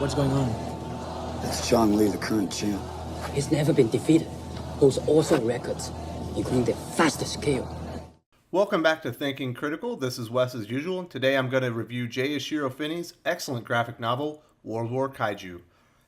What's going on? That's John Lee, the current champ. He's never been defeated. Holds awesome records, including the fastest kill. Welcome back to Thinking Critical. This is Wes as usual. Today I'm going to review J. Ishiro Finney's excellent graphic novel, War Kaiju.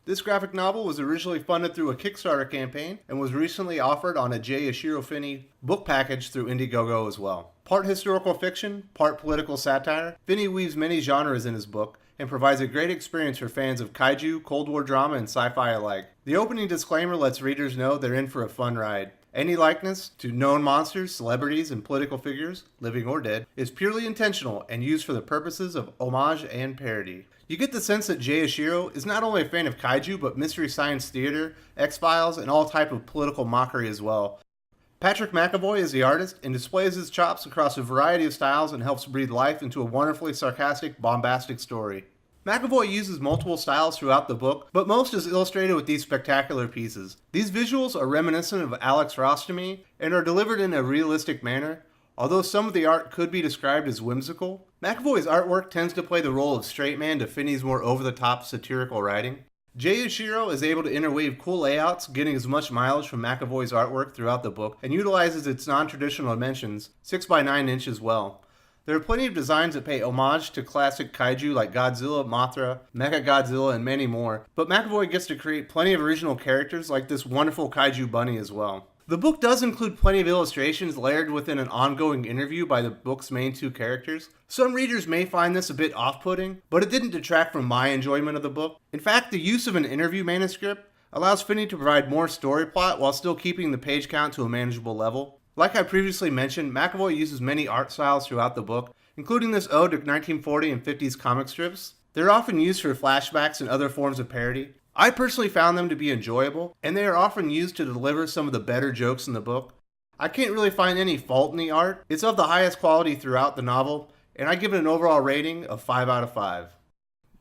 This graphic novel was originally funded through a Kickstarter campaign and was recently offered on a J. Ishiro Finney book package through Indiegogo as well. Part historical fiction, part political satire, Finney weaves many genres in his book and provides a great experience for fans of kaiju, Cold War drama, and sci-fi alike. The opening disclaimer lets readers know they're in for a fun ride. Any likeness to known monsters, celebrities, and political figures, living or dead, is purely intentional and used for the purposes of homage and parody. You get the sense that J. Ishiro is not only a fan of kaiju, but Mystery Science Theater, X-Files, and all type of political mockery as well. Patrick McAvoy is the artist and displays his chops across a variety of styles and helps breathe life into a wonderfully sarcastic, bombastic story. McAvoy uses multiple styles throughout the book, but most is illustrated with these spectacular pieces. These visuals are reminiscent of Alex Ross to me, and are delivered in a realistic manner. Although some of the art could be described as whimsical, McAvoy's artwork tends to play the role of straight man to Finney's more over-the-top satirical writing. J. Ishiro is able to interweave cool layouts, getting as much mileage from McAvoy's artwork throughout the book, and utilizes its non-traditional dimensions, 6x9 inches well. There are plenty of designs that pay homage to classic kaiju like Godzilla, Mothra, Mechagodzilla, and many more, but McAvoy gets to create plenty of original characters like this wonderful kaiju bunny as well. The book does include plenty of illustrations layered within an ongoing interview by the book's main two characters. Some readers may find this a bit off-putting, but it didn't detract from my enjoyment of the book. In fact, the use of an interview manuscript allows Finney to provide more story plot while still keeping the page count to a manageable level. Like I previously mentioned, McAvoy uses many art styles throughout the book, including this ode to 1940 and 50s comic strips. They're often used for flashbacks and other forms of parody. I personally found them to be enjoyable, and they are often used to deliver some of the better jokes in the book. I can't really find any fault in the art. It's of the highest quality throughout the novel, and I give it an overall rating of 5 out of 5.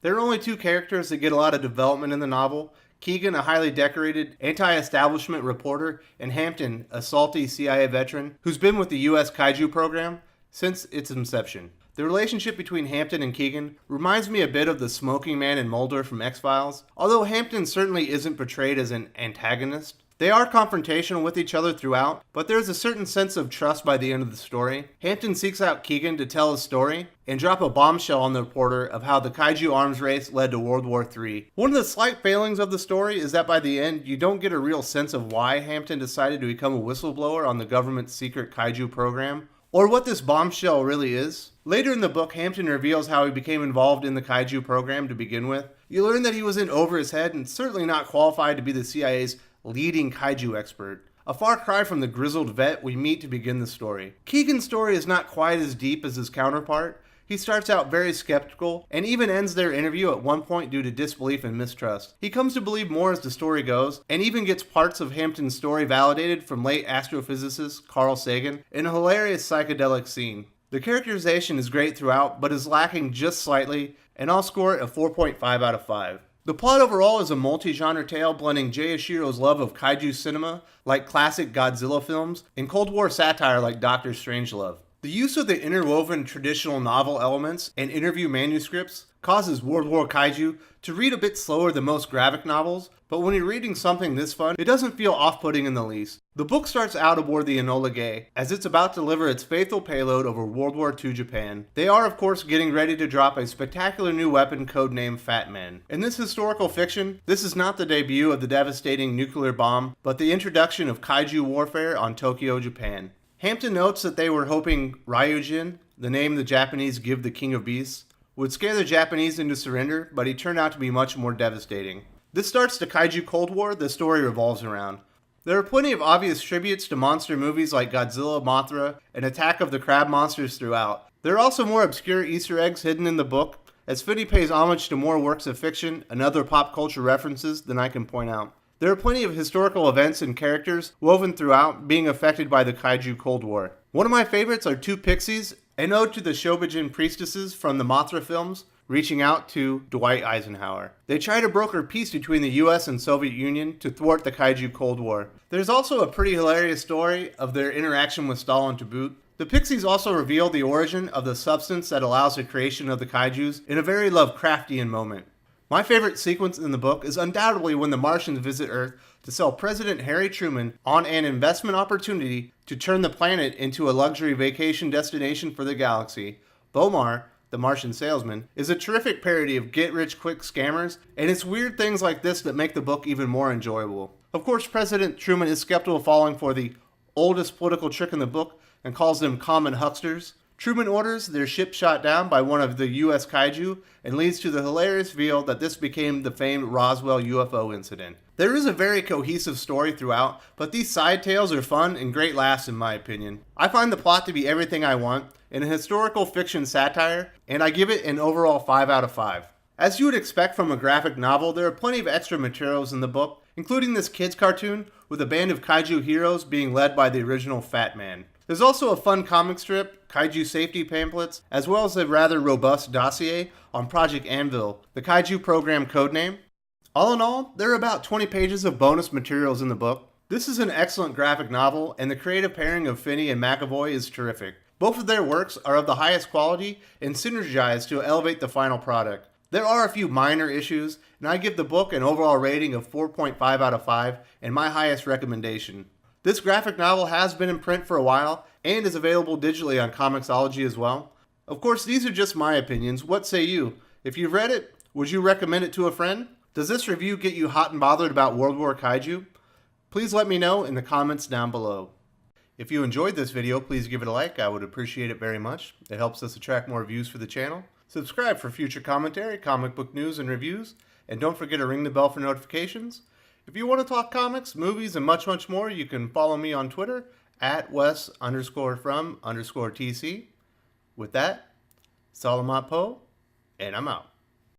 There are only two characters that get a lot of development in the novel: Keegan, a highly decorated anti-establishment reporter, and Hampton, a salty CIA veteran who's been with the US Kaiju program since its inception. The relationship between Hampton and Keegan reminds me a bit of the smoking man and Mulder from X-Files, although Hampton certainly isn't portrayed as an antagonist. They are confrontational with each other throughout, but there is a certain sense of trust by the end of the story. Hampton seeks out Keegan to tell his story and drop a bombshell on the reporter of how the kaiju arms race led to World War III. One of the slight failings of the story is that by the end, you don't get a real sense of why Hampton decided to become a whistleblower on the government's secret kaiju program, or what this bombshell really is. Later in the book, Hampton reveals how he became involved in the kaiju program to begin with. You learn that he was in over his head and certainly not qualified to be the CIA's leading kaiju expert. A far cry from the grizzled vet we meet to begin the story. Keegan's story is not quite as deep as his counterpart. He starts out very skeptical, and even ends their interview at one point due to disbelief and mistrust. He comes to believe more as the story goes, and even gets parts of Hampton's story validated from late astrophysicist Carl Sagan in a hilarious psychedelic scene. The characterization is great throughout, but is lacking just slightly, and I'll score it a 4.5 out of 5. The plot overall is a multi-genre tale blending J. Ishiro's love of kaiju cinema, like classic Godzilla films, and Cold War satire like Dr. Strangelove. The use of the interwoven traditional novel elements and interview manuscripts causes War Kaiju to read a bit slower than most graphic novels, but when you're reading something this fun, it doesn't feel off-putting in the least. The book starts out aboard the Enola Gay, as it's about to deliver its faithful payload over World War II Japan. They are, of course, getting ready to drop a spectacular new weapon codenamed Fat Man. In this historical fiction, this is not the debut of the devastating nuclear bomb, but the introduction of kaiju warfare on Tokyo, Japan. Hampton notes that they were hoping Ryujin, the name the Japanese give the King of Beasts, would scare the Japanese into surrender, but he turned out to be much more devastating. This starts the Kaiju Cold War the story revolves around. There are plenty of obvious tributes to monster movies like Godzilla, Mothra, and Attack of the Crab Monsters throughout. There are also more obscure Easter eggs hidden in the book, as Finney pays homage to more works of fiction and other pop culture references than I can point out. There are plenty of historical events and characters woven throughout being affected by the Kaiju Cold War. One of my favorites are two pixies, an ode to the Shobijin priestesses from the Mothra films, reaching out to Dwight Eisenhower. They try to broker peace between the US and Soviet Union to thwart the Kaiju Cold War. There's also a pretty hilarious story of their interaction with Stalin to boot. The Pixies also reveal the origin of the substance that allows the creation of the Kaijus in a very Lovecraftian moment. My favorite sequence in the book is undoubtedly when the Martians visit Earth to sell President Harry Truman on an investment opportunity to turn the planet into a luxury vacation destination for the galaxy. Bomar, the Martian salesman, is a terrific parody of get-rich-quick scammers, and it's weird things like this that make the book even more enjoyable. Of course, President Truman is skeptical of falling for the oldest political trick in the book and calls them common hucksters. Truman orders their ship shot down by one of the U.S. Kaiju and leads to the hilarious reveal that this became the famed Roswell UFO incident. There is a very cohesive story throughout, but these side tales are fun and great laughs in my opinion. I find the plot to be everything I want in a historical fiction satire, and I give it an overall 5 out of 5. As you would expect from a graphic novel, there are plenty of extra materials in the book, including this kids cartoon with a band of kaiju heroes being led by the original Fat Man. There's also a fun comic strip, kaiju safety pamphlets, as well as a rather robust dossier on Project Anvil, the kaiju program codename. All in all, there are about 20 pages of bonus materials in the book. This is an excellent graphic novel, and the creative pairing of Finney and McAvoy is terrific. Both of their works are of the highest quality and synergize to elevate the final product. There are a few minor issues, and I give the book an overall rating of 4.5 out of 5 and my highest recommendation. This graphic novel has been in print for a while and is available digitally on Comixology as well. Of course, these are just my opinions. What say you? If you've read it, would you recommend it to a friend? Does this review get you hot and bothered about World War Kaiju? Please let me know in the comments down below. If you enjoyed this video, please give it a like. I would appreciate it very much. It helps us attract more views for the channel. Subscribe for future commentary, comic book news, and reviews. And don't forget to ring the bell for notifications. If you want to talk comics, movies, and much, much more, you can follow me on Twitter at Wes_from_TC. With that, Salamat Po, and I'm out.